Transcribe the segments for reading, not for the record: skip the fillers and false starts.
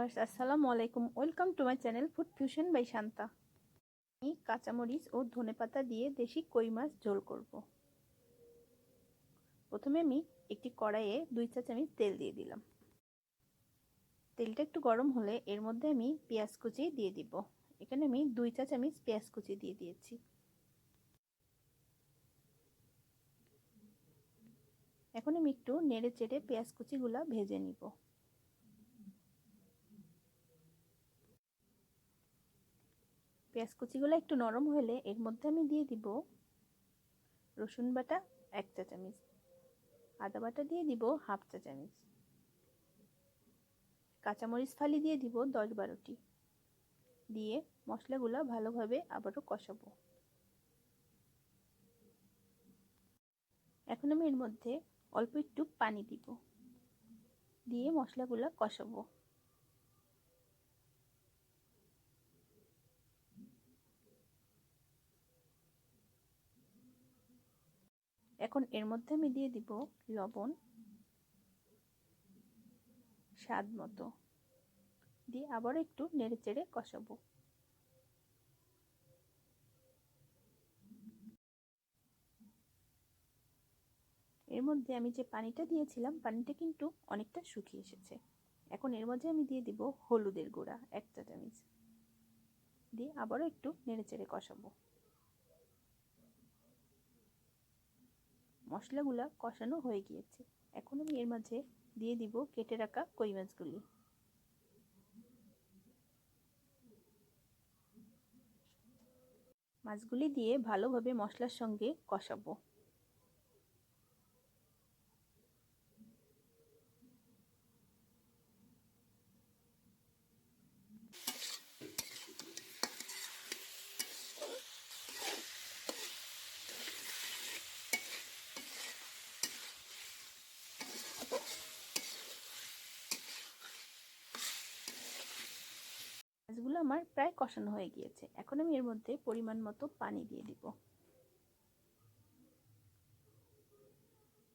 Viewers আসসালামু আলাইকুম, welcome to my channel food fusion by Shanta. আমি কাঁচামরিচ ও ধনেপাতা দিয়ে দেশি কই মাছ ঝোল করব। প্রথমে আমি একটি কড়াইয়ে 2 চা চামচ তেল দিয়ে দিলাম। তেলটা একটু গরম হলে এর মধ্যে আমি পেঁয়াজ কুচি দিয়ে দিব। এখানে আমি 2 চা চামচ পেঁয়াজ কুচি দিয়ে দিয়েছি। এখন আমি একটু নেড়ে চেড়ে পেঁয়াজ কুচিগুলো ভেজে নিব। পেঁয়াজ কুচিগুলো একটু নরম হলে এর মধ্যে আমি দিয়ে দিব রসুন বাটা 1 চা চামচ, আদা বাটা দিয়ে দিব 1/2 চা চামচ, কাঁচামরিচ ফালি দিয়ে দিব 10-12টি, দিয়ে মশলাগুলো ভালোভাবে আবারও কষাবো। এখন আমি এর মধ্যে অল্প একটু পানি দিব, দিয়ে মশলাগুলো কষাবো। এখন এর মধ্যে আমি দিয়ে দিব লবণ স্বাদ মতো, দিয়ে আবার একটু নেড়ে চেড়ে কষাবো। এর মধ্যে আমি যে পানিটা দিয়েছিলাম পানিটা কিন্তু অনেকটা শুকিয়ে এসেছে। এখন এর মধ্যে আমি দিয়ে দিব হলুদের গুঁড়া 1 চা চামচ, দিয়ে আবারও একটু নেড়ে চেড়ে কষাবো। মশলাগুলা কষানো হয়ে গিয়েছে। এখন আমি এর মাঝে দিয়ে দিব কেটে রাখা কই মাছগুলি। মাছগুলি দিয়ে ভালোভাবে মশলার সঙ্গে কষাবো। মাছগুলো আমার প্রায় কষানো হয়ে গিয়েছে। এখন আমি এর মধ্যে পরিমাণ মতো পানি দিয়ে দিব।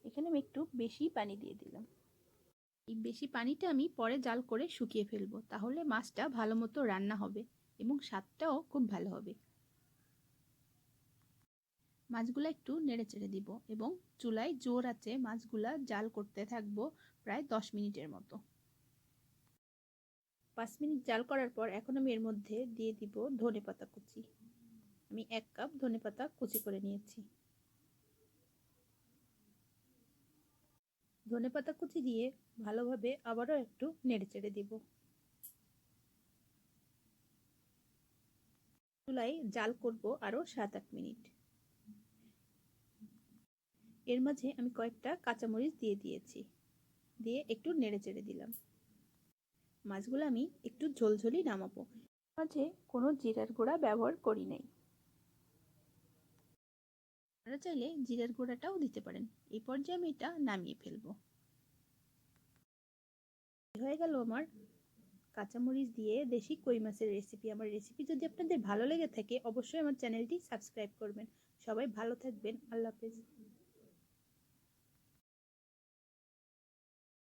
এখানে আমি একটু বেশি পানি দিয়ে দিলাম। এই বেশি পানিটা আমি পরে জাল করে শুকিয়ে ফেলবো, তাহলে মাছটা ভালো মতো রান্না হবে এবং স্বাদটাও খুব ভালো হবে। মাছগুলো একটু নেড়ে চেড়ে দিব এবং চুলায় জোর আঁচে মাছগুলা জাল করতে থাকবো প্রায় 10 মিনিটের মতো। 5 মিনিট জাল করার পর এখন আমি এর মধ্যে দিয়ে দিব ধনেপাতা কুচি। আমি 1 কাপ ধনেপাতা কুচি করে নিয়েছি। ধনেপাতা কুচি দিয়ে ভালোভাবে আবারও একটু নেড়ে চেড়ে দিব। চুলায় জাল করব আরও 7-8 মিনিট। এর মাঝে আমি কয়েকটা কাঁচামরিচ দিয়ে দিয়েছি, দিয়ে একটু নেড়ে চেড়ে দিলাম। মাছগুলো আমি একটু ঝোলঝোলি নামাবো। মাঝে কোনো জিরার গুঁড়া ব্যবহার করি নাই। আপনারা চাইলে জিরার গুঁড়াটাও দিতে পারেন। এই পর্যায়ে আমি এটা নামিয়ে ফেলবো। হয়ে গেল আমার কাঁচামরিচ দিয়ে দেশি কই মাছের রেসিপি। আমার রেসিপি যদি আপনাদের ভালো লেগে থাকে অবশ্যই আমার চ্যানেলটি সাবস্ক্রাইব করবেন। সবাই ভালো থাকবেন। আল্লাহ হাফেজ।